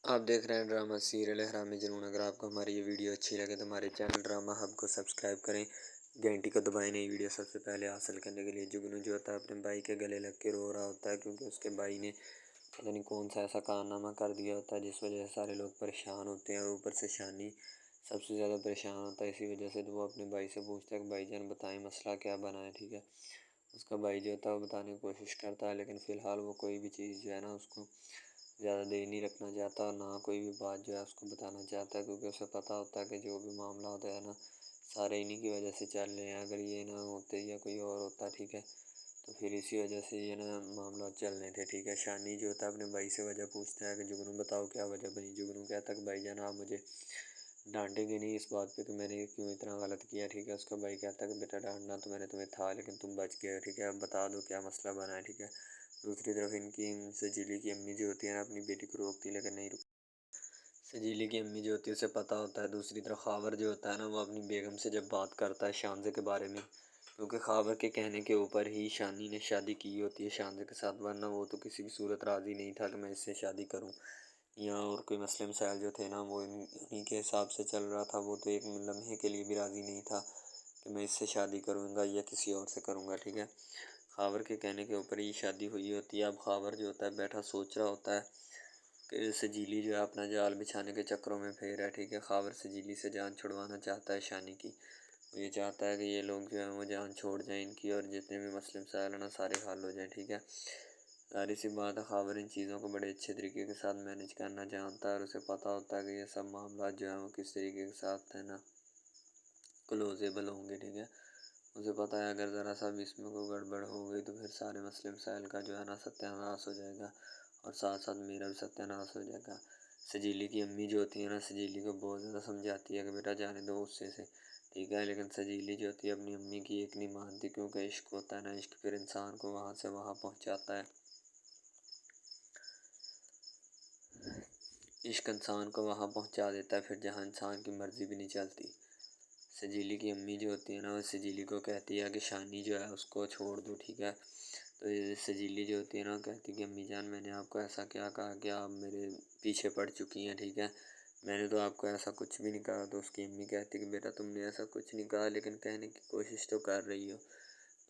آپ دیکھ رہے ہیں ڈرامہ سیریل احرام جنون۔ اگر آپ کو ہماری یہ ویڈیو اچھی لگے تو ہمارے چینل ڈرامہ ہب کو سبسکرائب کریں، گھنٹی کو دبائیں نئی ویڈیو سب سے پہلے حاصل کرنے کے لیے۔ جگنو جو ہوتا ہے اپنے بھائی کے گلے لگ کے رو رہا ہوتا ہے کیونکہ اس کے بھائی نے پتہ نہیں کون سا ایسا کارنامہ کر دیا ہوتا ہے جس وجہ سے سارے لوگ پریشان ہوتے ہیں، اور اوپر سے شانی سب سے زیادہ پریشان ہوتا ہے اسی وجہ سے۔ تو وہ اپنے بھائی سے پوچھتا ہے کہ بھائی جان بتائیں مسئلہ کیا بنا ہے، ٹھیک ہے۔ اس کا بھائی جو ہوتا ہے وہ بتانے کی کوشش کرتا ہے، لیکن فی الحال وہ کوئی بھی چیز جو ہے نا اس کو زیادہ دیر نہیں رکھنا چاہتا، اور نہ کوئی بھی بات جو ہے اس کو بتانا چاہتا ہے، کیونکہ اسے پتہ ہوتا ہے کہ جو بھی معاملہ ہوتا ہے نا سارے انہی کی وجہ سے چل رہے ہیں۔ اگر یہ نہ ہوتے یا کوئی اور ہوتا، ٹھیک ہے، تو پھر اسی وجہ سے یہ نا معاملات چل رہے تھے، ٹھیک ہے۔ شانی جو ہوتا ہے اپنے بھائی سے وجہ پوچھتا ہے کہ جگنو بتاؤ کیا وجہ بنی۔ جگنو کہتا ہے کہ بھائی جان آپ مجھے ڈانٹیں گے نہیں اس بات پہ کہ میں نے کیوں اتنا غلط کیا، ٹھیک ہے۔ اس کا بھائی کہتا ہے کہ بیٹا ڈانٹنا تو میں نے تمہیں تھا لیکن تم بچ گئے، ٹھیک ہے، اب بتا دو کیا مسئلہ بنا ہے، ٹھیک ہے۔ دوسری طرف ان کی سجیلی کی امی جو ہوتی ہے نا اپنی بیٹی کو روکتی لیکن نہیں رکتی۔ سجیلی کی امی جو ہوتی ہے اسے پتہ ہوتا ہے۔ دوسری طرف خاور جو ہوتا ہے نا وہ اپنی بیگم سے جب بات کرتا ہے شانزے کے بارے میں، کیونکہ خاور کے کہنے کے اوپر ہی شانی نے شادی کی ہوتی ہے شانزے کے ساتھ، ورنہ وہ تو کسی بھی صورت راضی نہیں تھا کہ میں اس سے شادی کروں، یا اور کوئی مسئلے مسائل جو تھے نا وہ انہی کے حساب سے چل رہا تھا۔ وہ تو ایک لمحے کے لیے بھی راضی نہیں تھا کہ میں اس سے شادی کروں گا یا کسی اور سے کروں گا، ٹھیک ہے۔ خاور کے کہنے کے اوپر ہی شادی ہوئی ہوتی ہے۔ اب خاور جو ہوتا ہے بیٹھا سوچ رہا ہوتا ہے کہ سجیلی جو ہے اپنا جال بچھانے کے چکروں میں پھر ہے، ٹھیک ہے۔ خاور سجیلی سے جان چھڑوانا چاہتا ہے شانی کی، وہ یہ چاہتا ہے کہ یہ لوگ جو ہیں وہ جان چھوڑ جائیں ان کی، اور جتنے بھی مسئلے مسائل ہیں نا سارے حل ہو جائیں، ٹھیک ہے۔ ظاہر سی بات ہے خاور ان چیزوں کو بڑے اچھے طریقے کے ساتھ مینیج کرنا جانتا ہے، اور اسے پتہ ہوتا ہے کہ یہ سب معاملات جو ہیں وہ کس طریقے کے ساتھ ہے نا کلوزیبل ہوں گے، ٹھیک ہے۔ اسے پتہ ہے اگر ذرا سا بھی اس میں کوئی گڑبڑ ہو گئی تو پھر سارے مسئلے مسائل کا جو ہے نا ستیہ ناش ہو جائے گا، اور ساتھ ساتھ میرا بھی ستیہ ناش ہو جائے گا۔ سجیلی کی امی جو ہوتی ہے نا سجیلی کو بہت زیادہ سمجھاتی ہے کہ بیٹا جانے دو غصے سے، ٹھیک ہے، لیکن سجیلی جو ہوتی ہے اپنی امی کی ایک نہیں مانتی، کیونکہ عشق ہوتا ہے نا، عشق پھر انسان کو وہاں سے وہاں پہنچاتا ہے۔ عشق انسان کو وہاں پہنچا دیتا ہے پھر جہاں انسان کی مرضی بھی نہیں چلتی۔ سجیلی کی امی جو ہوتی ہے نا وہ سجیلی کو کہتی ہے کہ شانی جو ہے اس کو چھوڑ دو، ٹھیک ہے۔ تو یہ سجیلی جو ہوتی ہے نا کہتی ہے کہ امی جان میں نے آپ کو ایسا کیا کہا کہ آپ میرے پیچھے پڑ چکی ہیں، ٹھیک ہے، میں نے تو آپ کو ایسا کچھ بھی نہیں کہا۔ تو اس کی امی کہتی ہے کہ بیٹا تم نے ایسا کچھ نہیں کہا لیکن کہنے کی کوشش تو کر رہی ہو۔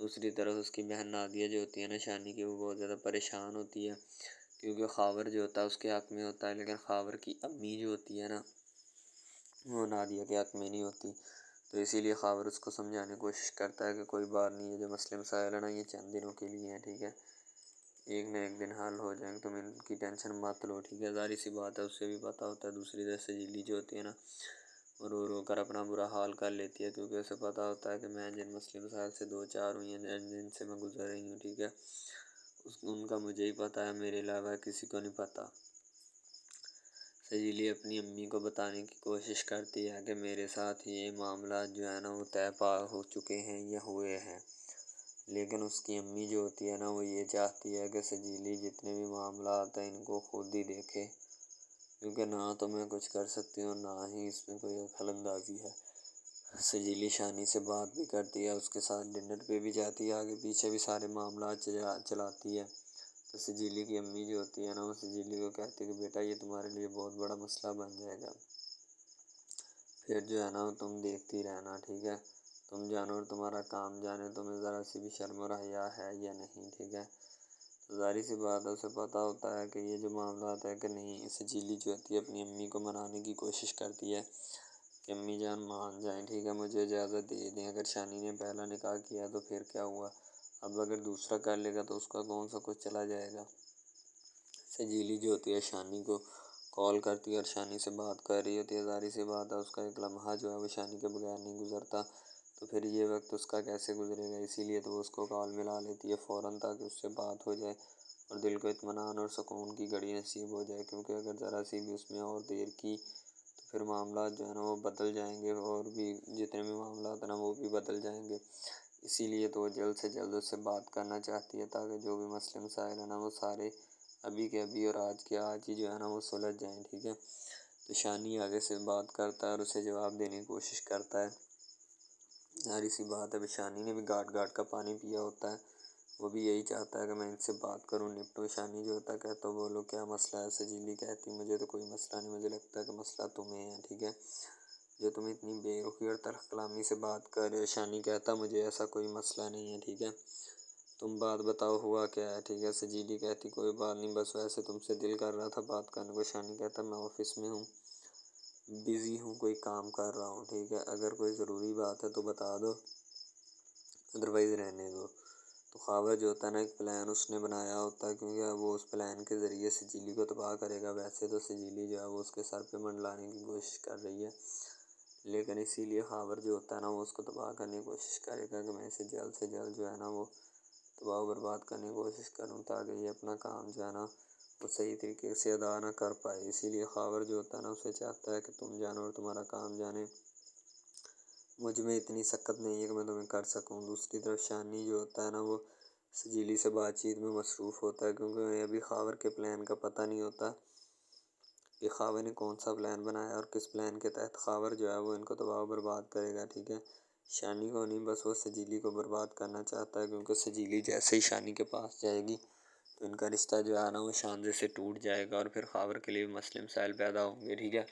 دوسری طرف اس کی بہن نادیہ جو ہوتی ہے نا شانی کی، وہ بہت زیادہ پریشان ہوتی ہے کیونکہ خاور جو ہوتا ہے اس کے حق میں ہوتا ہے، لیکن خاور کی امی جو ہوتی ہے نا وہ نادیہ کے حق میں نہیں ہوتی۔ تو اسی لیے خاور اس کو سمجھانے کی کوشش کرتا ہے کہ کوئی بات نہیں ہے، جو مسئلے مسائل ہیں نا یہ چند دنوں کے لیے ہیں، ٹھیک ہے، ایک نہ ایک دن حل ہو جائیں گے، تم ان کی ٹینشن مت لو، ٹھیک ہے۔ ظاہر سی بات ہے اسے بھی پتہ ہوتا ہے۔ دوسری طرف سجیلی جو ہوتی ہے نا وہ رو رو کر اپنا برا حال کر لیتی ہے، کیونکہ اسے پتہ ہوتا ہے کہ میں جن مسئلے مسائل سے دو چار ہوئی ہیں جن سے میں گزر رہی ہوں، ٹھیک ہے، ان کا مجھے ہی پتہ ہے، میرے علاوہ کسی کو نہیں پتہ۔ سجیلی اپنی امی کو بتانے کی کوشش کرتی ہے کہ میرے ساتھ یہ معاملات جو ہے نا وہ طے پا ہو چکے ہیں یا ہوئے ہیں، لیکن اس کی امی جو ہوتی ہے نا وہ یہ چاہتی ہے کہ سجیلی جتنے بھی معاملات ہیں ان کو خود ہی دیکھے، کیونکہ نہ تو میں کچھ کر سکتی ہوں نہ ہی اس میں کوئی دخل اندازی ہے۔ سجیلی شانی سے بات بھی کرتی ہے، اس کے ساتھ ڈنر پہ بھی جاتی ہے، آگے پیچھے بھی سارے معاملات چلاتی ہے۔ تو سجیلی کی امی جو ہوتی ہے نا وہ سجیلی کو کہتی ہے کہ بیٹا یہ تمہارے لیے بہت بڑا مسئلہ بن جائے گا، پھر جو ہے نا تم دیکھتی رہنا، ٹھیک ہے، تم جانو اور تمہارا کام جانے، تمہیں ذرا سی بھی شرم اور حیا ہے یا نہیں، ٹھیک ہے۔ تو ظاہر سی بات ہے اسے پتہ ہوتا ہے کہ یہ جو معاملات ہے کہ نہیں، سجیلی جو ہوتی ہے اپنی امی کو منانے کی کوشش کرتی ہے کہ امی جان مان جائیں، ٹھیک ہے، مجھے اجازت دے دیں، اگر شانی نے پہلا نکاح کیا تو پھر کیا ہوا، اب اگر دوسرا کر لے گا تو اس کا کون سا کچھ چلا جائے گا۔ سجیلی جو ہوتی ہے شانی کو کال کرتی ہے اور شانی سے بات کر رہی ہوتی ہے، ظاہر سی بات ہے اس کا ایک لمحہ جو ہے وہ شانی کے بغیر نہیں گزرتا، تو پھر یہ وقت اس کا کیسے گزرے گا، اسی لیے تو وہ اس کو کال ملا لیتی ہے فوراً تاکہ اس سے بات ہو جائے اور دل کو اطمینان اور سکون کی گھڑی نصیب ہو جائے، کیونکہ اگر ذرا سی بھی اس میں اور دیر کی تو پھر معاملات جو ہے نا وہ بدل جائیں گے، اور بھی جتنے بھی معاملات ہیں نا وہ بھی بدل جائیں گے۔ اسی لیے تو وہ جلد سے جلد اس سے بات کرنا چاہتی ہے تاکہ جو بھی مسئلے مسائل ہیں نا وہ سارے ابھی کے ابھی اور آج کے آج ہی جو ہے نا وہ سلجھ جائیں، ٹھیک ہے۔ تو شانی آگے سے بات کرتا ہے اور اسے جواب دینے کی کوشش کرتا ہے۔ ظاہر سی بات ہے شانی نے بھی گاٹ گاٹ کا پانی پیا ہوتا ہے، وہ بھی یہی چاہتا ہے کہ میں ان سے بات کروں، نپٹوں۔ شانی جو ہوتا ہے کہتا ہے بولو کیا مسئلہ ہے؟ سجیلی کہتی مجھے تو کوئی مسئلہ نہیں، مجھے لگتا ہے کہ مسئلہ تمہیں ہے، ٹھیک ہے، جو تم اتنی بے رخی اور تلخ کلامی سے بات کر رہے ہو۔ شانی کہتا مجھے ایسا کوئی مسئلہ نہیں ہے، ٹھیک ہے، تم بات بتاؤ ہوا کیا ہے، ٹھیک ہے۔ سجیلی کہتی کوئی بات نہیں، بس ویسے تم سے دل کر رہا تھا بات کرنے کو۔ شانی کہتا میں آفس میں ہوں، بزی ہوں، کوئی کام کر رہا ہوں، ٹھیک ہے، اگر کوئی ضروری بات ہے تو بتا دو، ادروائز رہنے دو۔ تو خاور جو ہوتا ہے نا ایک پلان اس نے بنایا ہوتا ہے، کیونکہ وہ اس پلان کے ذریعے سجیلی کو تباہ کرے گا۔ ویسے تو سجیلی جو ہے وہ اس کے سر پہ منڈلانے کی کوشش کر رہی ہے، لیکن اسی لیے خاور جو ہوتا ہے نا وہ اس کو تباہ کرنے کی کوشش کرے گا کہ میں اسے جلد سے جلد جو ہے نا وہ تباہ و برباد کرنے کی کوشش کروں، تاکہ یہ اپنا کام جو ہے نا وہ صحیح طریقے سے ادا نہ کر پائے۔ اسی لیے خاور جو ہوتا ہے نا اسے چاہتا ہے کہ تم جانو اور تمہارا کام جانے، مجھ میں اتنی سکت نہیں ہے کہ میں تمہیں کر سکوں۔ دوسری طرف شانی جو ہوتا ہے نا وہ سجیلی سے بات چیت میں مصروف ہوتا ہے، کیونکہ انہیں ابھی خاور کے پلان کا پتہ نہیں ہوتا کہ خاور نے کون سا پلان بنایا اور کس پلان کے تحت خاور جو ہے وہ ان کو تباہ و برباد کرے گا، ٹھیک ہے۔ شانی کو نہیں، بس وہ سجیلی کو برباد کرنا چاہتا ہے، کیونکہ سجیلی جیسے ہی شانی کے پاس جائے گی تو ان کا رشتہ جو ہے نا وہ شاندے سے ٹوٹ جائے گا، اور پھر خاور کے لیے مسئلے مسائل پیدا ہوں گے، ٹھیک ہے۔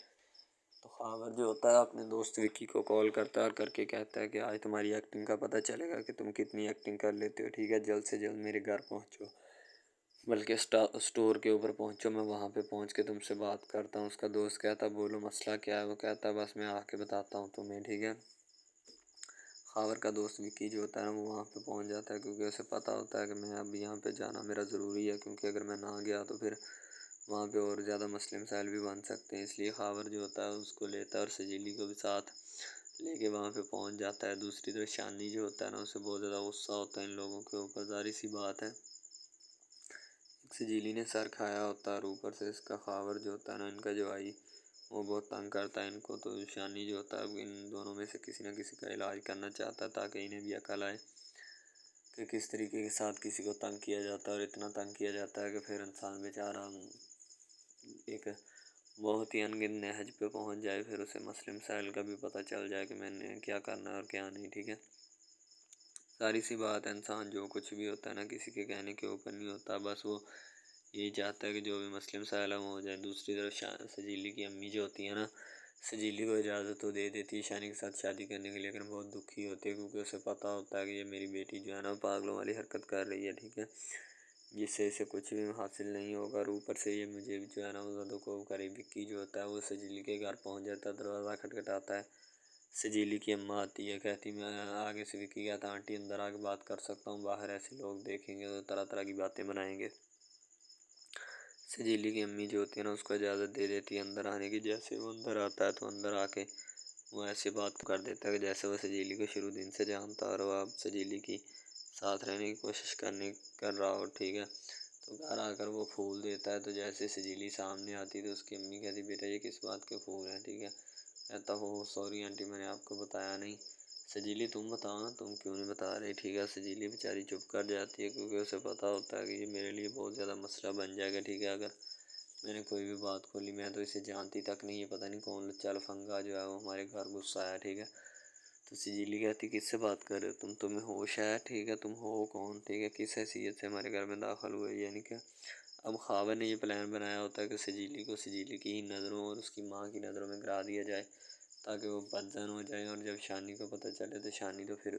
تو خاور جو ہوتا ہے اپنے دوست وکی کو کال کرتا ہے اور کر کے کہتا ہے کہ آج تمہاری ایکٹنگ کا پتہ چلے گا کہ تم کتنی ایکٹنگ کر لیتے ہو، ٹھیک ہے، جلد سے جلد میرے گھر پہنچو، بلکہ اسٹور کے اوپر پہنچو، میں وہاں پہ پہنچ کے تم سے بات کرتا ہوں۔ اس کا دوست کہتا بولو مسئلہ کیا ہے؟ وہ کہتا بس میں آ کے بتاتا ہوں تمہیں، ٹھیک ہے۔ خاور کا دوست وکی جو ہوتا ہے وہ وہاں پہ پہنچ جاتا ہے، کیونکہ اسے پتہ ہوتا ہے کہ میں اب یہاں پہ جانا میرا ضروری ہے، کیونکہ اگر میں نہ گیا تو پھر وہاں پہ اور زیادہ مسئلے مسائل بھی بن سکتے ہیں۔ اس لیے خاور جو ہوتا ہے اس کو لیتا ہے اور سجیلی کو بھی ساتھ لے کے وہاں پہ پہنچ جاتا ہے۔ دوسری طرف شانی جو ہوتا ہے نا اسے بہت زیادہ غصہ ہوتا ہے ان لوگوں کے اوپر، ظاہر سی بات ہے سجیلی نے سر کھایا ہوتا ہے، اور اوپر سے اس کا خاور جو ہوتا ہے نا ان کا جوائی وہ بہت تنگ کرتا ہے ان کو۔ تو شانی جو ہوتا ہے ان دونوں میں سے کسی نہ کسی کا علاج کرنا چاہتا ہے، تاکہ انہیں بھی عقل آئے کہ کس طریقے کے ساتھ کسی کو تنگ کیا جاتا ہے، اور اتنا تنگ کیا جاتا ہے کہ پھر انسان بیچارہ ایک بہت ہی انگن نہج پہ پہنچ جائے، پھر اسے مسئلے مسائل کا بھی پتہ چل جائے کہ میں نے کیا کرنا ہے اور کیا نہیں، ٹھیک ہے۔ ساری سی بات ہے، انسان جو کچھ بھی ہوتا ہے نا کسی کے کہنے کے اوپر نہیں ہوتا، بس وہ یہی چاہتا ہے کہ جو بھی مسئلے مسائل وہ ہو جائے۔ دوسری طرف سجیلی کی امی جو ہوتی ہے نا سجیلی کو اجازت تو دے دیتی ہے شانی کے ساتھ شادی کرنے کے لیے، لیکن بہت دکھی ہوتی ہے، کیونکہ اسے پتہ ہوتا ہے کہ یہ میری بیٹی جو ہے نا پاگلوں والی حرکت کر رہی ہے، ٹھیک ہے، جس سے اسے کچھ بھی حاصل نہیں ہوگا، اور اوپر سے یہ مجھے جو ہے نا وہ زیادہ کو کرے۔ وکی جو ہوتا ہے وہ سجیلی کے گھر پہنچ جاتا ہے، دروازہ کھٹکھٹاتا ہے، سجیلی کی اماں آتی ہے، کہتی میں آگے سے وکی کہتا آنٹی اندر آ کے بات کر سکتا ہوں؟ باہر ایسے لوگ دیکھیں گے تو طرح طرح کی باتیں بنائیں گے۔ سجیلی کی امی جو ہوتی ہے نا اس کو اجازت دے دیتی ہے اندر آنے کی۔ جیسے وہ اندر آتا ہے تو اندر آ کے وہ ایسی بات کر دیتا ہے کہ جیسے وہ سجیلی کو شروع دن سے جانتا اور وہ اب سجیلی کی ساتھ رہنے کی کوشش کر رہا ہو، ٹھیک ہے۔ تو گھر آ کر وہ پھول دیتا ہے، تو جیسے سجیلی سامنے آتی تو اس کی امی کہتی بیٹا یہ کس بات کے پھول ہیں، ٹھیک ہے، کہتا ہو سوری آنٹی میں نے آپ کو بتایا نہیں۔ سجیلی تم بتاؤ نا تم کیوں نہیں بتا رہی، ٹھیک ہے۔ سجیلی بیچاری چپ کر جاتی ہے، کیونکہ اسے پتہ ہوتا ہے کہ یہ میرے لیے بہت زیادہ مسئلہ بن جائے گا، ٹھیک ہے، اگر میں نے کوئی بھی بات کھولی، میں تو اسے جانتی تک نہیں ہے، پتہ نہیں کون لچا لفنگا جو ہے وہ ہمارے گھر گھس آیا، ٹھیک ہے۔ تو سجیلی کہتی کس سے بات کر رہے ہو تمہیں ہوش ہے، ٹھیک ہے، تم ہو کون، ٹھیک ہے، کس حیثیت سے ہمارے گھر میں داخل ہوئے، یعنی کہ اب خاور نے یہ پلان بنایا ہوتا ہے کہ سجیلی کو سجیلی کی ہی نظروں اور اس کی ماں کی نظروں میں گرا دیا جائے، تاکہ وہ بدزن ہو جائے، اور جب شانی کو پتہ چلے تو شانی تو پھر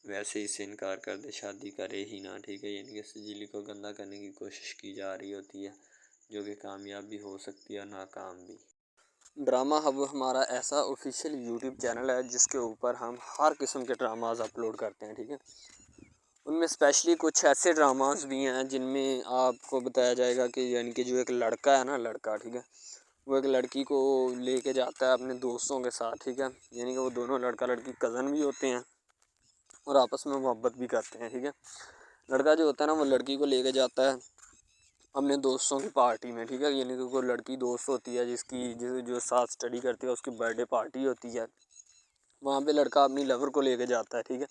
ویسے ہی سے انکار کر دے، شادی کرے ہی نہ، ٹھیک ہے۔ یعنی کہ سجیلی کو گندہ کرنے کی کوشش کی جا رہی ہوتی ہے، جو کہ کامیاب بھی ہو سکتی ہے اور ناکام بھی۔ ڈرامہ ہب ہمارا ایسا آفیشیل یوٹیوب چینل ہے جس کے اوپر ہم ہر قسم کے ڈراماز اپلوڈ کرتے ہیں، ٹھیک ہے۔ ان میں اسپیشلی کچھ ایسے ڈراماز بھی ہیں جن میں آپ کو بتایا جائے گا کہ یعنی کہ جو ایک لڑکا ہے نا لڑکا، ٹھیک ہے، وہ ایک لڑکی کو لے کے جاتا ہے اپنے دوستوں کے ساتھ، ٹھیک ہے، یعنی کہ وہ دونوں لڑکا لڑکی کزن بھی ہوتے ہیں اور آپس میں محبت بھی کرتے ہیں، ٹھیک ہے۔ لڑکا جو ہوتا ہے نا وہ لڑکی کو لے کے جاتا ہے اپنے دوستوں کی پارٹی میں، ٹھیک ہے، یعنی کہ کوئی لڑکی دوست ہوتی ہے جو ساتھ اسٹڈی کرتی ہے، اس کی برتھ ڈے پارٹی ہوتی ہے، وہاں پہ لڑکا اپنی لور کو لے کے جاتا ہے، ٹھیک ہے۔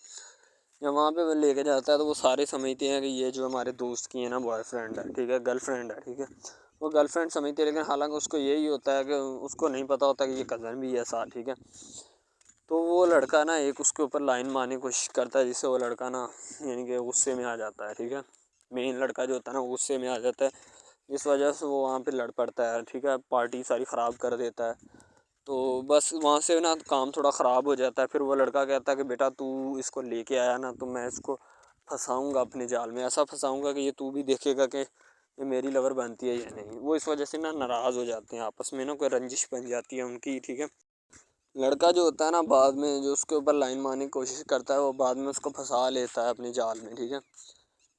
جب وہاں پہ وہ لے کے جاتا ہے تو وہ سارے سمجھتے ہیں کہ یہ جو ہمارے دوست کی ہے نا بوائے فرینڈ ہے، ٹھیک ہے، گرل فرینڈ ہے، ٹھیک ہے، وہ گرل فرینڈ سمجھتے ہیں، لیکن حالانکہ اس کو یہی ہوتا ہے کہ اس کو نہیں پتہ ہوتا کہ یہ کزن بھی ہے ساتھ، ٹھیک ہے۔ تو وہ لڑکا نا ایک اس کے اوپر لائن مارنے کی کوشش کرتا ہے، جس سے وہ لڑکا نا یعنی کہ غصے میں آ جاتا ہے، ٹھیک ہے، مین لڑکا جو ہوتا ہے نا غصے میں آ جاتا ہے، جس وجہ سے وہ وہاں پہ لڑ پڑتا ہے، ٹھیک ہے، پارٹی ساری خراب کر دیتا ہے۔ تو بس وہاں سے نا کام تھوڑا خراب ہو جاتا ہے، پھر وہ لڑکا کہتا ہے کہ بیٹا تو اس کو لے کے آیا نا، تو میں اس کو پھنساؤں گا اپنے جال میں، ایسا پھنساؤں گا کہ یہ تو بھی دیکھے گا کہ یہ میری لور بنتی ہے یا نہیں۔ وہ اس وجہ سے نا ناراض ہو جاتے ہیں آپس میں، نا کوئی رنجش بن جاتی ہے ان کی، ٹھیک ہے۔ لڑکا جو ہوتا ہے نا بعد میں جو اس کے اوپر لائن مارنے کی کوشش کرتا ہے، وہ بعد میں اس کو پھنسا لیتا ہے اپنے جال میں، ٹھیک ہے۔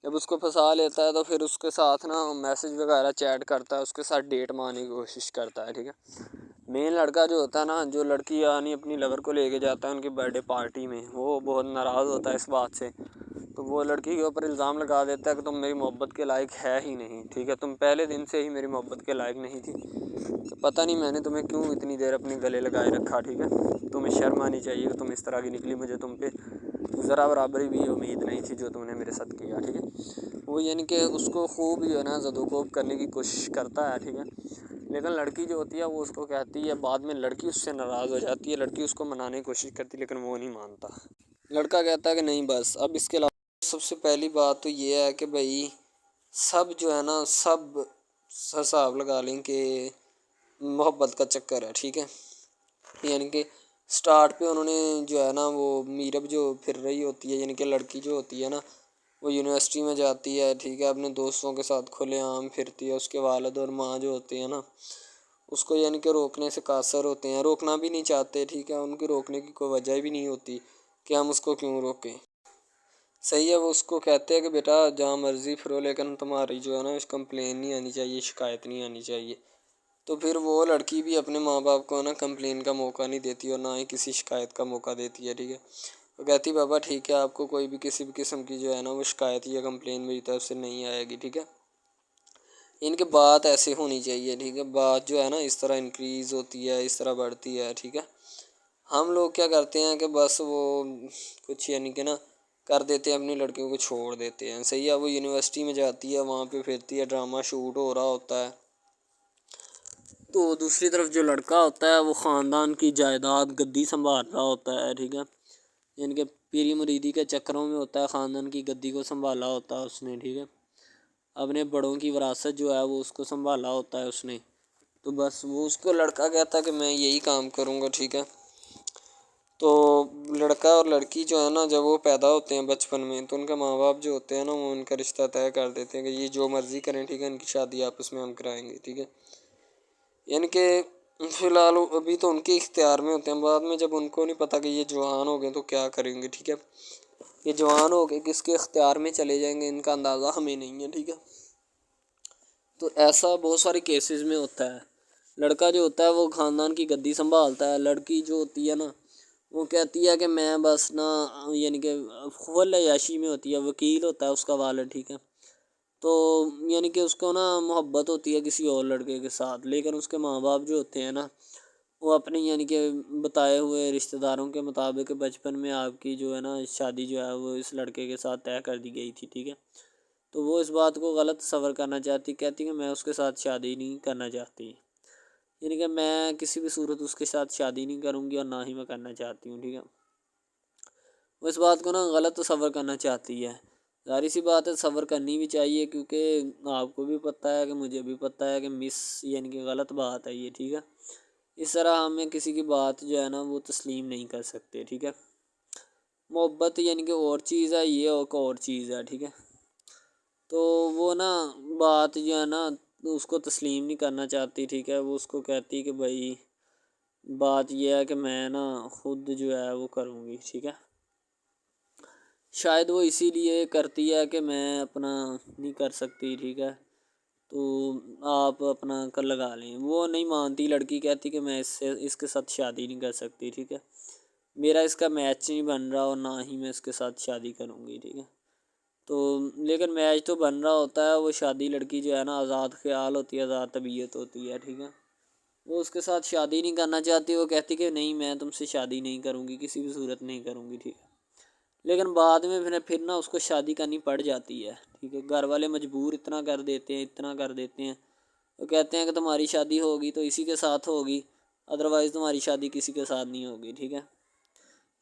جب اس کو پھنسا لیتا ہے تو پھر اس کے ساتھ نا میسج وغیرہ چیٹ کرتا ہے، اس کے ساتھ ڈیٹ مارنے کی کوشش کرتا ہے، ٹھیک ہے۔ مین لڑکا جو ہوتا ہے نا، جو لڑکی یعنی اپنی لور کو لے کے جاتا ہے ان کی برتھ ڈے پارٹی میں، وہ بہت ناراض ہوتا ہے اس بات سے، تو وہ لڑکی کے اوپر الزام لگا دیتا ہے کہ تم میری محبت کے لائق ہے ہی نہیں، ٹھیک ہے، تم پہلے دن سے ہی میری محبت کے لائق نہیں تھی، تو پتہ نہیں میں نے تمہیں کیوں اتنی دیر اپنے گلے لگائے رکھا، ٹھیک ہے، تمہیں شرم آنی چاہیے کہ تم اس طرح کی نکلی، مجھے تم پہ ذرا برابری بھی امید نہیں تھی جو تم نے میرے ساتھ کیا، ٹھیک ہے۔ وہ یعنی کہ اس کو خوب جو ہے نا زد و کوب کرنے کی کوشش کرتا ہے، ٹھیک ہے، لیکن لڑکی جو ہوتی ہے وہ اس کو کہتی ہے، بعد میں لڑکی اس سے ناراض ہو جاتی ہے، لڑکی اس کو منانے کی کوشش کرتی ہے لیکن وہ نہیں مانتا۔ لڑکا کہتا ہے کہ نہیں بس اب اس کے علاوہ سب سے پہلی بات تو یہ ہے کہ بھائی سب جو ہے نا سب حساب لگا لیں کہ محبت کا چکر ہے، ٹھیک ہے، یعنی کہ سٹارٹ پہ انہوں نے جو ہے نا وہ میرب جو پھر رہی ہوتی ہے، یعنی کہ لڑکی جو ہوتی ہے نا وہ یونیورسٹی میں جاتی ہے، ٹھیک ہے، اپنے دوستوں کے ساتھ کھلے عام پھرتی ہے، اس کے والد اور ماں جو ہوتے ہیں نا اس کو یعنی کہ روکنے سے قاصر ہوتے ہیں، روکنا بھی نہیں چاہتے، ٹھیک ہے، ان کی روکنے کی کوئی وجہ بھی نہیں ہوتی کہ ہم اس کو کیوں روکیں، صحیح ہے۔ وہ اس کو کہتے ہیں کہ بیٹا جہاں مرضی پھرو لیکن تمہاری جو ہے نا کمپلین نہیں آنی چاہیے، شکایت نہیں آنی چاہیے، تو پھر وہ لڑکی بھی اپنے ماں باپ کو نا کمپلین کا موقع نہیں دیتی اور نہ ہی کسی شکایت کا موقع دیتی ہے، ٹھیک ہے، وہ کہتی بابا ٹھیک ہے آپ کو کوئی بھی کسی بھی قسم کی جو ہے نا وہ شکایت یا کمپلین میری طرف سے نہیں آئے گی، ٹھیک ہے، ان کی بات ایسے ہونی چاہیے، ٹھیک ہے، بات جو ہے نا اس طرح انکریز ہوتی ہے، اس طرح بڑھتی ہے، ٹھیک ہے۔ ہم لوگ کیا کرتے ہیں کہ بس وہ کچھ یعنی کہ نا کر دیتے ہیں، اپنی لڑکیوں کو چھوڑ دیتے ہیں، صحیح ہے، وہ یونیورسٹی میں جاتی ہے، وہاں پہ پھرتی ہے، ڈرامہ شوٹ ہو رہا ہوتا ہے، تو دوسری طرف جو لڑکا ہوتا ہے وہ خاندان کی جائیداد گدی سنبھال رہا ہوتا ہے، ٹھیک ہے، یعنی کہ پیری مریدی کے چکروں میں ہوتا ہے، خاندان کی گدی کو سنبھالا ہوتا ہے اس نے، ٹھیک ہے، اپنے بڑوں کی وراثت جو ہے وہ اس کو سنبھالا ہوتا ہے اس نے، تو بس وہ اس کو لڑکا کہتا ہے کہ میں یہی کام کروں گا، ٹھیک ہے۔ تو لڑکا اور لڑکی جو ہے نا جب وہ پیدا ہوتے ہیں بچپن میں تو ان کے ماں باپ جو ہوتے ہیں نا وہ ان کا رشتہ طے کر دیتے ہیں کہ یہ جو مرضی کریں، ٹھیک ہے، ان کی شادی آپس میں ہم کرائیں گے، ٹھیک ہے، یعنی کہ فی الحال ابھی تو ان کے اختیار میں ہوتے ہیں، بعد میں جب ان کو نہیں پتہ کہ یہ جوان ہو گئے تو کیا کریں گے، ٹھیک ہے، یہ جوان ہو کے کس کے اختیار میں چلے جائیں گے ان کا اندازہ ہمیں نہیں ہے، ٹھیک ہے۔ تو ایسا بہت سارے کیسز میں ہوتا ہے، لڑکا جو ہوتا ہے وہ خاندان کی گدی سنبھالتا ہے، لڑکی جو ہوتی ہے نا وہ کہتی ہے کہ میں بس نا یعنی کہ فل عیاشی میں ہوتی ہے، وکیل ہوتا ہے اس کا والد، ٹھیک ہے، تو یعنی کہ اس کو نا محبت ہوتی ہے کسی اور لڑکے کے ساتھ، لیکن اس کے ماں باپ جو ہوتے ہیں نا وہ اپنے یعنی کہ بتائے ہوئے رشتہ داروں کے مطابق بچپن میں آپ کی جو ہے نا شادی جو ہے وہ اس لڑکے کے ساتھ طے کر دی گئی تھی، ٹھیک ہے، تو وہ اس بات کو غلط تصور کرنا چاہتی، کہتی کہ میں اس کے ساتھ شادی نہیں کرنا چاہتی، یعنی کہ میں کسی بھی صورت اس کے ساتھ شادی نہیں کروں گی اور نہ ہی میں کرنا چاہتی ہوں، ٹھیک ہے، وہ اس بات کو نا غلط تصور کرنا چاہتی ہے، ظاہر سی بات ہے تصور کرنی بھی چاہیے کیونکہ آپ کو بھی پتہ ہے کہ مجھے بھی پتہ ہے کہ یعنی کہ غلط بات ہے یہ، ٹھیک ہے، اس طرح ہمیں کسی کی بات جو ہے نا وہ تسلیم نہیں کر سکتے، ٹھیک ہے، محبت یعنی کہ اور چیز ہے، یہ اور چیز ہے، ٹھیک ہے، تو وہ نا بات جو ہے نا اس کو تسلیم نہیں کرنا چاہتی، ٹھیک ہے، وہ اس کو کہتی کہ بھائی بات یہ ہے کہ میں نا خود جو ہے وہ کروں گی، ٹھیک ہے، شاید وہ اسی لیے کرتی ہے کہ میں اپنا نہیں کر سکتی، ٹھیک ہے، تو آپ اپنا کر لگا لیں، وہ نہیں مانتی، لڑکی کہتی کہ میں اس کے ساتھ شادی نہیں کر سکتی، ٹھیک ہے، میرا اس کا میچ نہیں بن رہا اور نہ ہی میں اس کے ساتھ شادی کروں گی، ٹھیک ہے، تو لیکن میچ تو بن رہا ہوتا ہے، وہ شادی لڑکی جو ہے نا آزاد خیال ہوتی ہے، آزاد طبیعت ہوتی ہے، ٹھیک ہے، وہ اس کے ساتھ شادی نہیں کرنا چاہتی، وہ کہتی کہ نہیں میں تم سے شادی نہیں کروں گی، کسی بھی صورت نہیں کروں گی، ٹھیک ہے، لیکن بعد میں پھر نا اس کو شادی کرنی پڑ جاتی ہے، ٹھیک ہے، گھر والے مجبور اتنا کر دیتے ہیں، وہ کہتے ہیں کہ تمہاری شادی ہوگی تو اسی کے ساتھ ہوگی، ادروائز تمہاری شادی کسی کے ساتھ نہیں ہوگی، ٹھیک ہے،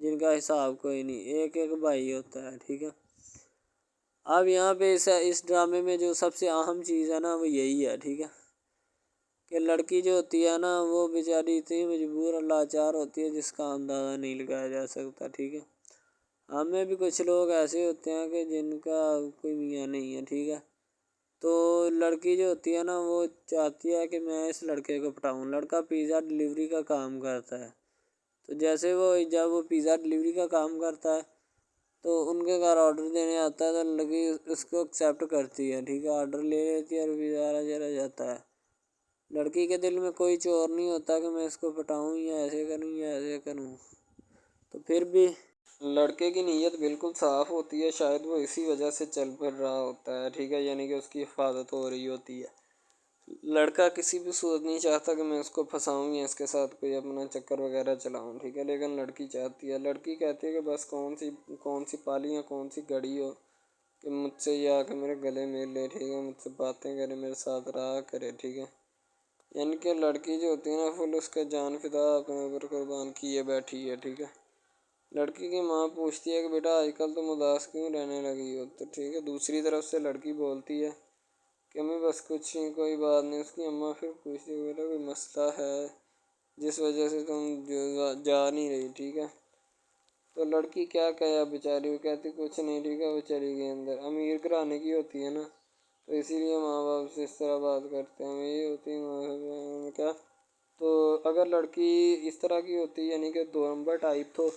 جن کا حساب کوئی نہیں، ایک ایک بھائی ہوتا ہے، ٹھیک ہے۔ اب یہاں پہ اس ڈرامے میں جو سب سے اہم چیز ہے نا وہ یہی ہے، ٹھیک ہے، کہ لڑکی جو ہوتی ہے نا وہ بیچاری اتنی مجبور اور لاچار ہوتی ہے جس کا اندازہ نہیں لگایا جا سکتا، ٹھیک ہے۔ ہمیں بھی کچھ لوگ ایسے ہوتے ہیں کہ جن کا کوئی میاں نہیں ہے، ٹھیک ہے، تو لڑکی جو ہوتی ہے نا وہ چاہتی ہے کہ میں اس لڑکے کو پٹاؤں۔ لڑکا پیزا ڈلیوری کا کام کرتا ہے، تو جیسے جب وہ پیزا ڈلیوری کا کام کرتا ہے تو ان کے گھر آرڈر دینے آتا ہے، تو لڑکی اس کو ایکسیپٹ کرتی ہے، ٹھیک ہے، آرڈر لے لیتی ہے اور پیزا چلا جاتا ہے۔ لڑکی کے دل میں کوئی چور نہیں ہوتا کہ میں اس کو پٹاؤں یا ایسے کروں یا ایسے کروں، تو پھر بھی لڑکے کی نیت بالکل صاف ہوتی ہے، شاید وہ اسی وجہ سے چل پھر رہا ہوتا ہے، ٹھیک ہے، یعنی کہ اس کی حفاظت ہو رہی ہوتی ہے۔ لڑکا کسی بھی صورت نہیں چاہتا کہ میں اس کو پھنساؤں یا اس کے ساتھ کوئی اپنا چکر وغیرہ چلاؤں، ٹھیک ہے، لیکن لڑکی چاہتی ہے، لڑکی کہتی ہے کہ بس کون سی پالی یا کون سی گڑی ہو کہ مجھ سے یہ آ کے میرے گلے مل لے، ٹھیک ہے، مجھ سے باتیں کرے، میرے ساتھ رہا کرے، ٹھیک ہے۔ یعنی کہ لڑکی جو ہوتی ہے نا فل اس کا جان فدا اپنے اوپر قربان کیے بیٹھی ہے، ٹھیک ہے۔ لڑکی کی ماں پوچھتی ہے کہ بیٹا آج کل تم اداس کیوں رہنے لگی ہو، تو ٹھیک ہے، دوسری طرف سے لڑکی بولتی ہے کہ میں بس کچھ نہیں، کوئی بات نہیں۔ اس کی اماں پھر پوچھتی ہے بیٹا کوئی مسئلہ ہے جس وجہ سے تم جا نہیں رہی، ٹھیک ہے، تو لڑکی کیا کہے بیچاری، وہ کہتی کچھ نہیں، ٹھیک ہے، وہ چلی گئی اندر۔ امیر گھرانے کی ہوتی ہے نا تو اسی لیے ماں باپ سے اس طرح بات کرتے ہیں، یہی ہوتی ہے کیا۔ تو اگر لڑکی اس طرح کی ہوتی یعنی کہ 2 نمبر ٹائپ، تو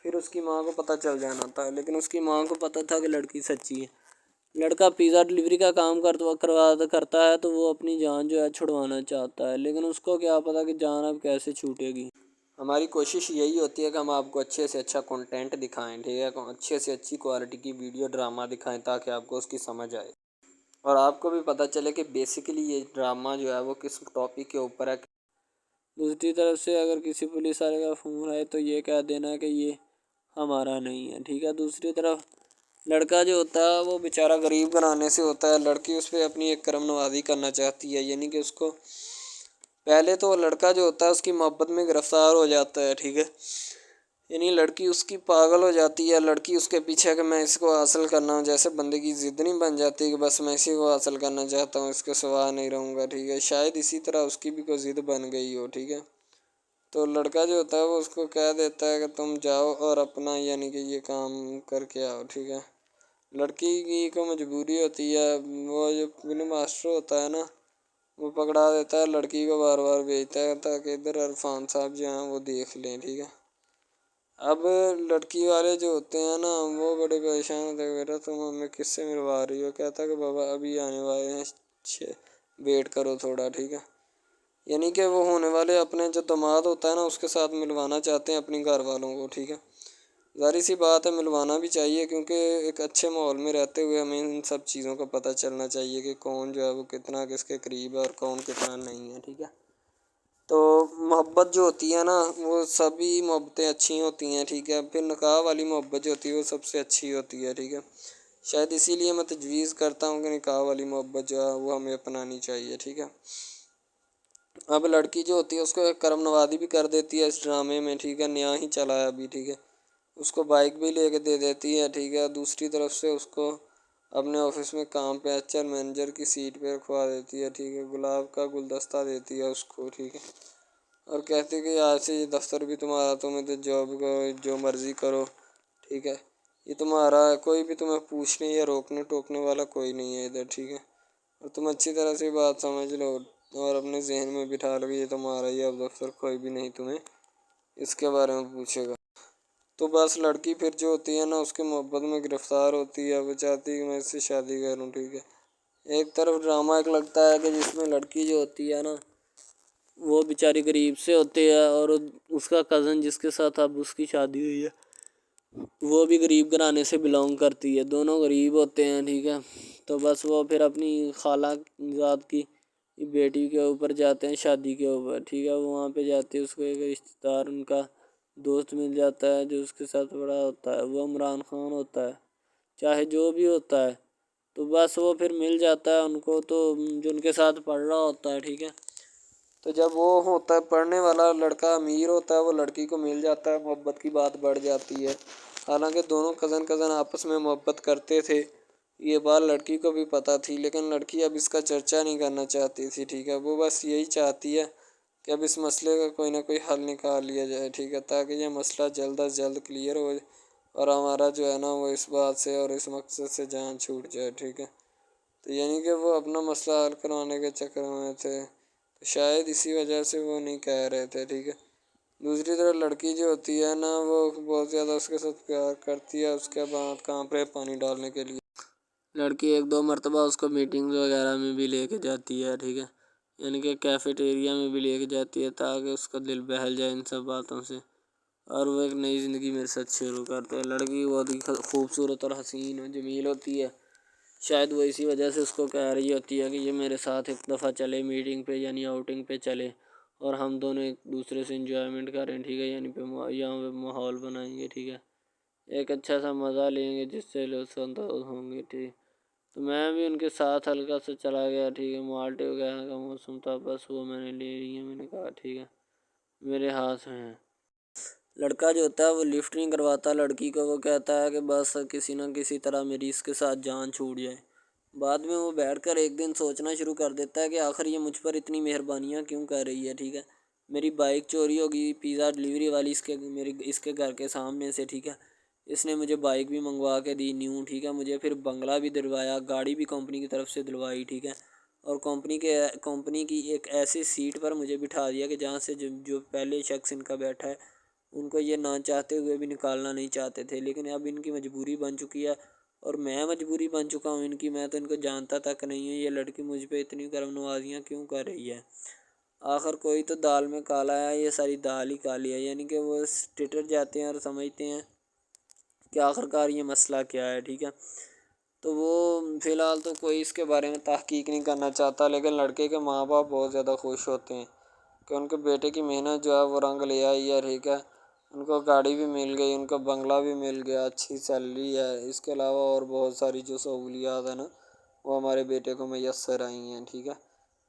پھر اس کی ماں کو پتہ چل جانا تھا، لیکن اس کی ماں کو پتہ تھا کہ لڑکی سچی ہے۔ لڑکا پیزا ڈلیوری کا کام کرتا ہے تو وہ اپنی جان جو ہے چھڑوانا چاہتا ہے، لیکن اس کو کیا پتہ کہ جان اب کیسے چھوٹے گی۔ ہماری کوشش یہی ہوتی ہے کہ ہم آپ کو اچھے سے اچھا کنٹینٹ دکھائیں، ٹھیک ہے، اچھے سے اچھی کوالٹی کی ویڈیو ڈرامہ دکھائیں تاکہ آپ کو اس کی سمجھ آئے اور آپ کو بھی پتہ چلے کہ بیسیکلی یہ ڈرامہ جو ہے وہ کس ٹاپک کے اوپر ہے۔ دوسری طرف سے اگر کسی پولیس والے کا فون آئے تو یہ کہہ دینا کہ یہ ہمارا نہیں ہے، ٹھیک ہے۔ دوسری طرف لڑکا جو ہوتا ہے وہ بیچارہ غریب گھرانے سے ہوتا ہے، لڑکی اس پہ اپنی ایک کرم نوازی کرنا چاہتی ہے، یعنی کہ اس کو پہلے تو لڑکا جو ہوتا ہے اس کی محبت میں گرفتار ہو جاتا ہے، ٹھیک ہے، یعنی لڑکی اس کی پاگل ہو جاتی ہے، لڑکی اس کے پیچھے کہ میں اس کو حاصل کرنا ہوں، جیسے بندے کی ضد نہیں بن جاتی کہ بس میں اسی کو حاصل کرنا چاہتا ہوں، اس کے سوا نہیں رہوں گا، ٹھیک ہے، شاید اسی طرح اس کی بھی کوئی ضد بن گئی ہو، ٹھیک ہے۔ تو لڑکا جو ہوتا ہے وہ اس کو کہہ دیتا ہے کہ تم جاؤ اور اپنا یعنی کہ یہ کام کر کے آؤ، ٹھیک ہے۔ لڑکی کی کو مجبوری ہوتی ہے، وہ جو فلم ماسٹر ہوتا ہے نا وہ پکڑا دیتا ہے لڑکی کو، بار بار بھیجتا ہے تاکہ ادھر عرفان صاحب جو ہیں وہ دیکھ لیں، ٹھیک ہے۔ اب لڑکی والے جو ہوتے ہیں نا وہ بڑے پریشان ہوتے ہیں، بیٹا تم ہمیں کس سے ملوا رہی ہو، کہتا ہے کہ بابا ابھی آنے والے ہیں، ویٹ کرو تھوڑا، ٹھیک ہے، یعنی کہ وہ ہونے والے اپنے جو داماد ہوتا ہے نا اس کے ساتھ ملوانا چاہتے ہیں اپنی گھر والوں کو، ٹھیک ہے۔ ظاہر سی بات ہے ملوانا بھی چاہیے کیونکہ ایک اچھے ماحول میں رہتے ہوئے ہمیں ان سب چیزوں کا پتہ چلنا چاہیے کہ کون جو ہے وہ کتنا کس کے قریب ہے اور کون کتنا نہیں ہے، ٹھیک ہے۔ تو محبت جو ہوتی ہے نا وہ سبھی محبتیں اچھی ہوتی ہیں، ٹھیک ہے، پھر نکاح والی محبت جو ہوتی ہے وہ سب سے اچھی ہوتی ہے، ٹھیک ہے۔ شاید اسی لیے میں تجویز کرتا ہوں کہ نکاح والی محبت جو ہے وہ ہمیں اپنانی چاہیے، ٹھیک ہے۔ اب لڑکی جو ہوتی ہے اس کو ایک کرم نوازی بھی کر دیتی ہے اس ڈرامے میں، ٹھیک ہے، نیا ہی چلا ہے ابھی، ٹھیک ہے، اس کو بائک بھی لے کے دے دیتی ہے، ٹھیک ہے۔ دوسری طرف سے اس کو اپنے آفس میں کام پہ HR مینیجر کی سیٹ پہ رکھوا دیتی ہے، ٹھیک ہے، گلاب کا گلدستہ دیتی ہے اس کو، ٹھیک ہے، اور کہتی ہے کہ آج سے یہ دفتر بھی تمہارا، تم ادھر جاب کرو جو مرضی کرو، ٹھیک ہے، یہ تمہارا ہے، کوئی بھی تمہیں پوچھنے یا روکنے ٹوکنے والا کوئی نہیں ہے ادھر، ٹھیک ہے، اور تم اچھی طرح سے بات سمجھ لو اور اپنے ذہن میں بٹھا لو کہ یہ تمہارا ہی اب دفتر، کوئی بھی نہیں تمہیں اس کے بارے میں پوچھے گا۔ تو بس لڑکی پھر جو ہوتی ہے نا اس کی محبت میں گرفتار ہوتی ہے، وہ چاہتی ہے کہ میں اس سے شادی کروں، ٹھیک ہے۔ ایک طرف ڈرامہ ایک لگتا ہے کہ جس میں لڑکی جو ہوتی ہے نا وہ بیچاری غریب سے ہوتی ہے اور اس کا کزن جس کے ساتھ اب اس کی شادی ہوئی ہے وہ بھی غریب گھرانے سے بلانگ کرتی ہے، دونوں غریب ہوتے ہیں، ٹھیک ہے۔ تو بس وہ پھر اپنی خالہ ذات کی بیٹی کے اوپر جاتے ہیں شادی کے اوپر، ٹھیک ہے، وہاں پہ جاتے ہیں، اس کو ایک رشتہ دار ان کا دوست مل جاتا ہے جو اس کے ساتھ بڑا ہوتا ہے، وہ عمران خان ہوتا ہے، چاہے جو بھی ہوتا ہے، تو بس وہ پھر مل جاتا ہے ان کو، تو جو ان کے ساتھ پڑھ رہا ہوتا ہے، ٹھیک ہے، تو جب وہ ہوتا ہے پڑھنے والا لڑکا امیر ہوتا ہے، وہ لڑکی کو مل جاتا ہے، محبت کی بات بڑھ جاتی ہے۔ حالانکہ دونوں کزن آپس میں محبت کرتے تھے، یہ بات لڑکی کو بھی پتہ تھی، لیکن لڑکی اب اس کا چرچا نہیں کرنا چاہتی تھی، ٹھیک ہے۔ وہ بس یہی چاہتی ہے کہ اب اس مسئلے کا کوئی نہ کوئی حل نکال لیا جائے، ٹھیک ہے، تاکہ یہ مسئلہ جلد از جلد کلیئر ہو اور ہمارا جو ہے نا وہ اس بات سے اور اس مقصد سے جان چھوٹ جائے، ٹھیک ہے۔ تو یعنی کہ وہ اپنا مسئلہ حل کروانے کے چکر میں تھے، تو شاید اسی وجہ سے وہ نہیں کہہ رہے تھے، ٹھیک ہے۔ دوسری طرف لڑکی جو ہوتی ہے نا وہ بہت زیادہ اس کے ساتھ پیار کرتی ہے، اس کے بعد کہاں پہ پانی ڈالنے کے لیے لڑکی 1-2 مرتبہ اس کو میٹنگ وغیرہ میں بھی لے کے جاتی ہے، ٹھیک ہے، یعنی کہ کیفیٹیریا میں بھی لے کے جاتی ہے تاکہ اس کا دل بہل جائے ان سب باتوں سے، اور وہ ایک نئی زندگی میرے ساتھ شروع کرتے ہیں۔ لڑکی بہت ہی خوبصورت اور حسین و جمیل ہوتی ہے، شاید وہ اسی وجہ سے اس کو کہہ رہی ہوتی ہے کہ یہ میرے ساتھ ایک دفعہ چلے میٹنگ پہ، یعنی آؤٹنگ پہ چلے، اور ہم دونوں ایک دوسرے سے انجوائمنٹ کریں، ٹھیک ہے، یعنی یہاں پہ ماحول بنائیں گے، ٹھیک ہے، ایک اچھا سا مزہ لیں گے جس سے لطف اندوز ہوں گے، ٹھیک۔ تو میں بھی ان کے ساتھ ہلکا سا چلا گیا، ٹھیک ہے، مالٹے وغیرہ کا موسم تھا، بس وہ میں نے لے لی ہے، میں نے کہا ٹھیک ہے میرے ہاتھ میں ہے۔ لڑکا جو ہوتا ہے وہ لفٹ نہیں کرواتا لڑکی کو، وہ کہتا ہے کہ بس کسی نہ کسی طرح میری اس کے ساتھ جان چھوٹ جائے۔ بعد میں وہ بیٹھ کر ایک دن سوچنا شروع کر دیتا ہے کہ آخر یہ مجھ پر اتنی مہربانیاں کیوں کر رہی ہے، ٹھیک ہے، میری بائک چوری ہوگی، پیزا ڈلیوری والی اس کے گھر کے سامنے سے، ٹھیک ہے، اس نے مجھے بائک بھی منگوا کے دی نیو، ٹھیک ہے، مجھے پھر بنگلہ بھی دلوایا، گاڑی بھی کمپنی کی طرف سے دلوائی، ٹھیک ہے، اور کمپنی کی ایک ایسی سیٹ پر مجھے بٹھا دیا کہ جہاں سے جو پہلے شخص ان کا بیٹھا ہے ان کو یہ نہ چاہتے ہوئے بھی نکالنا نہیں چاہتے تھے، لیکن اب ان کی مجبوری بن چکی ہے، اور میں مجبوری بن چکا ہوں ان کی، میں تو ان کو جانتا تک نہیں ہوں، یہ لڑکی مجھ پہ اتنی کرم نوازیاں کیوں کر رہی ہے۔ آخر کوئی تو دال میں کالا ہے، یہ ساری دال ہی کالی ہے، یعنی کہ وہ ٹٹر جاتے ہیں اور سمجھتے ہیں کہ آخر کار یہ مسئلہ کیا ہے، ٹھیک ہے۔ تو وہ فی الحال تو کوئی اس کے بارے میں تحقیق نہیں کرنا چاہتا، لیکن لڑکے کے ماں باپ بہت زیادہ خوش ہوتے ہیں کہ ان کے بیٹے کی محنت جو ہے وہ رنگ لے آئی ہے، ٹھیک ہے، ان کو گاڑی بھی مل گئی، ان کو بنگلہ بھی مل گیا، اچھی سیلری ہے، اس کے علاوہ اور بہت ساری جو سہولیات ہیں نا وہ ہمارے بیٹے کو میسر آئی ہیں، ٹھیک ہے۔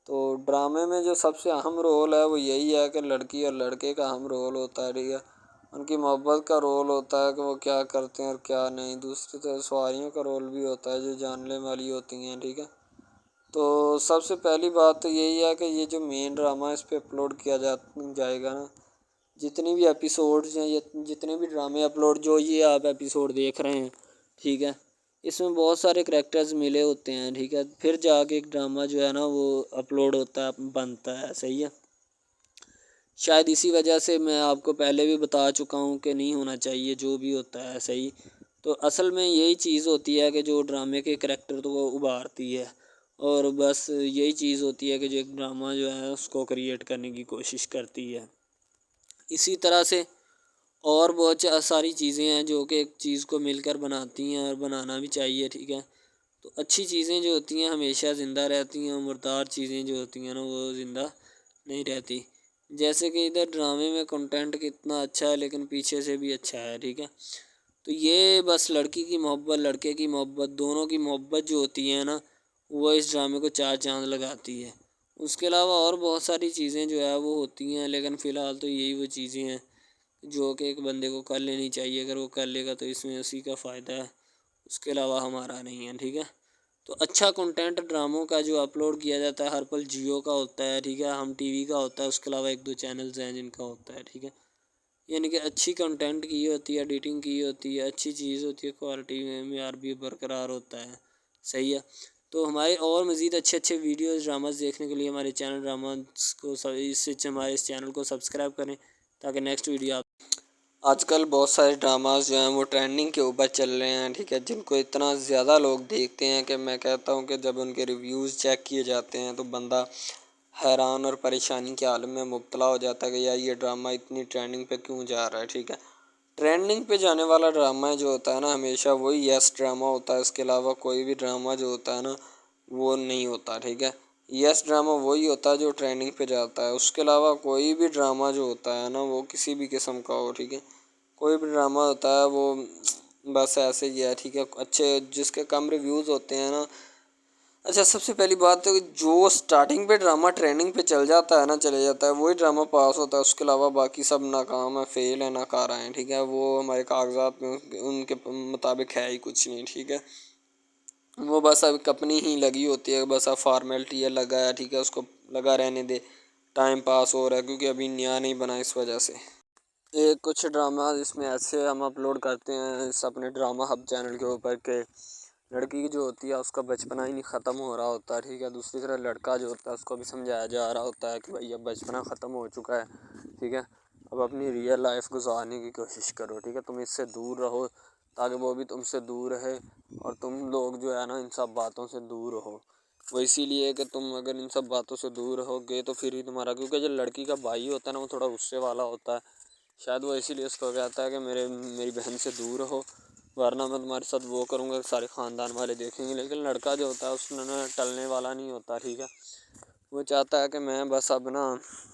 تو ڈرامے میں جو سب سے اہم رول ہے وہ یہی ہے کہ لڑکی اور لڑکے کا اہم رول ہوتا ہے، ٹھیک ہے، ان کی محبت کا رول ہوتا ہے کہ وہ کیا کرتے ہیں اور کیا نہیں، دوسری طرف سواریوں کا رول بھی ہوتا ہے جو جاننے والی ہوتی ہیں، ٹھیک ہے۔ تو سب سے پہلی بات تو یہی ہے کہ یہ جو مین ڈرامہ اس پہ اپلوڈ کیا جائے گا نا، جتنی بھی ایپیسوڈز ہیں، جتنے بھی ڈرامے اپلوڈ جو یہ آپ ایپیسوڈ دیکھ رہے ہیں، ٹھیک ہے، اس میں بہت سارے کریکٹرز ملے ہوتے ہیں، ٹھیک ہے، پھر جا کے ایک ڈرامہ جو ہے نا وہ اپلوڈ ہوتا ہے، بنتا ہے، صحیح ہے۔ شاید اسی وجہ سے میں آپ کو پہلے بھی بتا چکا ہوں کہ نہیں ہونا چاہیے جو بھی ہوتا ہے، صحیح۔ تو اصل میں یہی چیز ہوتی ہے کہ جو ڈرامے کے کریکٹر تو وہ ابھارتی ہے، اور بس یہی چیز ہوتی ہے کہ جو ایک ڈرامہ جو ہے اس کو کریٹ کرنے کی کوشش کرتی ہے۔ اسی طرح سے اور بہت ساری چیزیں ہیں جو کہ ایک چیز کو مل کر بناتی ہیں اور بنانا بھی چاہیے، ٹھیک ہے۔ تو اچھی چیزیں جو ہوتی ہیں ہمیشہ زندہ رہتی ہیں، اور مردار چیزیں جو ہوتی ہیں نا وہ زندہ نہیں رہتی، جیسے کہ ادھر ڈرامے میں کنٹینٹ کتنا اچھا ہے لیکن پیچھے سے بھی اچھا ہے، ٹھیک ہے۔ تو یہ بس لڑکی کی محبت لڑکے کی محبت دونوں کی محبت جو ہوتی ہے نا وہ اس ڈرامے کو 4 چاند لگاتی ہے۔ اس کے علاوہ اور بہت ساری چیزیں جو ہے وہ ہوتی ہیں، لیکن فی الحال تو یہی وہ چیزیں ہیں جو کہ ایک بندے کو کر لینی چاہیے، اگر وہ کر لے گا تو اس میں اسی کا فائدہ ہے، اس کے علاوہ ہمارا نہیں ہے، ٹھیک ہے۔ تو اچھا کنٹینٹ ڈراموں کا جو اپلوڈ کیا جاتا ہے ہر پل جیو کا ہوتا ہے، ٹھیک ہے، ہم ٹی وی کا ہوتا ہے، اس کے علاوہ 1-2 چینلز ہیں جن کا ہوتا ہے، ٹھیک ہے، یعنی کہ اچھی کنٹینٹ کی ہوتی ہے، ایڈیٹنگ کی ہوتی ہے، اچھی چیز ہوتی ہے، کوالٹی میں معیار بھی برقرار ہوتا ہے، صحیح ہے۔ تو ہمارے اور مزید اچھے ویڈیوز ڈراماز دیکھنے کے لیے ہمارے چینل ڈراماز کو ہمارے اس چینل کو سبسکرائب کریں تاکہ نیکسٹ ویڈیو آج کل بہت سارے ڈراماز جو ہیں وہ ٹرینڈنگ کے اوپر چل رہے ہیں، ٹھیک ہے، جن کو اتنا زیادہ لوگ دیکھتے ہیں کہ میں کہتا ہوں کہ جب ان کے ریویوز چیک کیے جاتے ہیں تو بندہ حیران اور پریشانی کے عالم میں مبتلا ہو جاتا ہے کہ یار یہ ڈرامہ اتنی ٹرینڈنگ پہ کیوں جا رہا ہے، ٹھیک ہے۔ ٹرینڈنگ پہ جانے والا ڈرامہ جو ہوتا ہے نا ہمیشہ وہی یس ڈرامہ ہوتا ہے، اس کے علاوہ کوئی بھی ڈرامہ جو ہوتا ہے نا وہ نہیں ہوتا، ٹھیک ہے۔ یس ڈرامہ وہی ہوتا ہے جو ٹرینڈنگ پہ جاتا ہے، اس کے علاوہ کوئی بھی ڈرامہ جو ہوتا ہے نا وہ کسی بھی قسم کا ہو، ٹھیک ہے، کوئی بھی ڈرامہ ہوتا ہے وہ بس ایسے ہی ہے، ٹھیک ہے، اچھے جس کے کم ریویوز ہوتے ہیں نا اچھا سب سے پہلی بات تو جو سٹارٹنگ پہ ڈرامہ ٹریننگ پہ چل جاتا ہے نا چلے جاتا ہے وہی ڈرامہ پاس ہوتا ہے، اس کے علاوہ باقی سب ناکام ہے، فیل ہے، ناکارہ ہیں، ٹھیک ہے، وہ ہمارے کاغذات میں ان کے مطابق ہے ہی کچھ نہیں، ٹھیک ہے، وہ بس اب اپنی ہی لگی ہوتی ہے، بس اب فارمیلٹی ہے، لگا ہے، ٹھیک ہے، اس کو لگا رہنے دے، ٹائم پاس ہو رہا ہے کیونکہ ابھی نیا نہیں بنا اس وجہ سے۔ ایک کچھ ڈرامہ اس میں ایسے ہم اپلوڈ کرتے ہیں اس اپنے ڈرامہ ہب چینل کے اوپر کہ لڑکی جو ہوتی ہے اس کا بچپنا ہی نہیں ختم ہو رہا ہوتا ہے، ٹھیک ہے، دوسری طرح لڑکا جو ہوتا ہے اس کو بھی سمجھایا جا رہا ہوتا ہے کہ بھائی اب بچپنا ختم ہو چکا ہے، ٹھیک ہے، اب اپنی ریئل لائف گزارنے کی کوشش کرو، ٹھیک ہے، تم اس سے دور رہو تاکہ وہ بھی تم سے دور رہے اور تم لوگ جو ہے نا ان سب باتوں سے دور رہو۔ وہ اسی لیے کہ تم اگر ان سب باتوں سے دور رہو گے تو پھر ہی تمہارا، کیونکہ جو لڑکی کا بھائی ہوتا ہے نا وہ تھوڑا غصے والا ہوتا ہے، شاید وہ اسی لیے اس کو کہتا ہے کہ میری بہن سے دور رہو ورنہ میں تمہارے ساتھ وہ کروں گا، سارے خاندان والے دیکھیں گے، لیکن لڑکا جو ہوتا ہے اس میں ٹلنے والا نہیں ہوتا، ٹھیک ہے، وہ چاہتا ہے کہ میں بس اب نا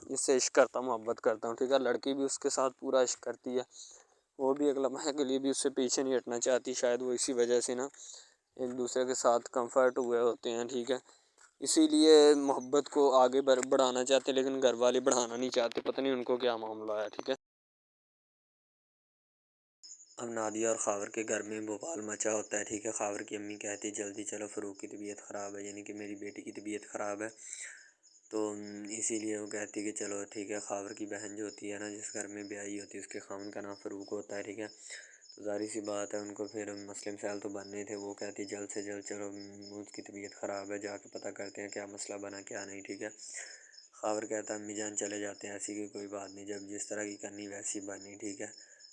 اس سے عشق کرتا ہوں، محبت کرتا ہوں، ٹھیک ہے، لڑکی بھی اس کے ساتھ پورا عشق کرتی ہے، وہ بھی ایک لمحے کے لیے بھی اس سے پیچھے نہیں ہٹنا چاہتی، شاید وہ اسی وجہ سے نا ایک دوسرے کے ساتھ کمفرٹ ہوئے ہوتے ہیں، ٹھیک ہے، اسی لیے محبت کو آگے بڑھانا چاہتے لیکن گھر والے بڑھانا نہیں چاہتے، پتہ نہیں ان کو کیا معاملہ ہے، ٹھیک ہے۔ اب نادیہ اور خاور کے گھر میں بھوپال مچا ہوتا ہے، ٹھیک ہے، خاور کی امی کہتی جلدی چلو فروغ کی طبیعت خراب ہے، یعنی کہ میری بیٹی کی طبیعت خراب ہے، تو اسی لیے وہ کہتی کہ چلو ٹھیک ہے، خاور کی بہن جو ہوتی ہے نا جس گھر میں بیائی ہوتی ہے اس کے خاوند کا نام فروغ ہوتا ہے، ٹھیک ہے، تو ظاہر سی بات ہے ان کو پھر مسئلے مسائل تو بننے تھے، وہ کہتی جلد سے جلد چلو اس کی طبیعت خراب ہے، جا کے پتہ کرتے ہیں کیا مسئلہ بنا کیا نہیں، ٹھیک ہے، خاور کہتا ہے امی جان چلے جاتے ہیں، ایسی کوئی بات نہیں، جب جس طرح کی کرنی ویسی بنی، ٹھیک ہے،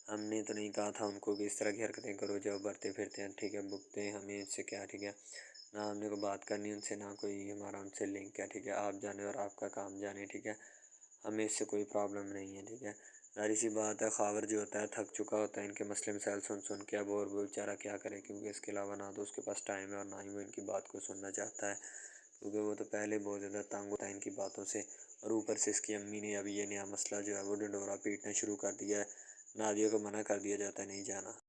ہم نے تو نہیں کہا تھا ان کو کہ اس طرح کی حرکتیں کرو جب برتے پھرتے ہیں، ٹھیک ہے، بکتے ہیں ہمیں ان سے کیا، ٹھیک ہے، نہ ہم نے کوئی بات کرنی ان سے، نہ کوئی ہمارا ان سے لنک ہے، ٹھیک ہے، آپ جانے اور آپ کا کام جانے، ٹھیک ہے، ہمیں اس سے کوئی پرابلم نہیں ہے، ٹھیک ہے، ظاہر سی بات ہے خاور جو ہوتا ہے تھک چکا ہوتا ہے ان کے مسئلے مسائل سن کے، اب اور وہ بیچارہ کیا کرے کیونکہ اس کے علاوہ نہ تو اس کے پاس ٹائم ہے اور نہ ہی وہ ان کی بات کو سننا چاہتا ہے، کیونکہ وہ تو پہلے بہت زیادہ تنگ ہوتا ہے ان کی باتوں سے، اور اوپر سے اس کی امی نے ابھی یہ نیا مسئلہ جو ہے وہ ڈنڈورا پیٹنا شروع کر دیا ہے، نادیہ کو منع کر دیا جاتا ہے نہیں جانا۔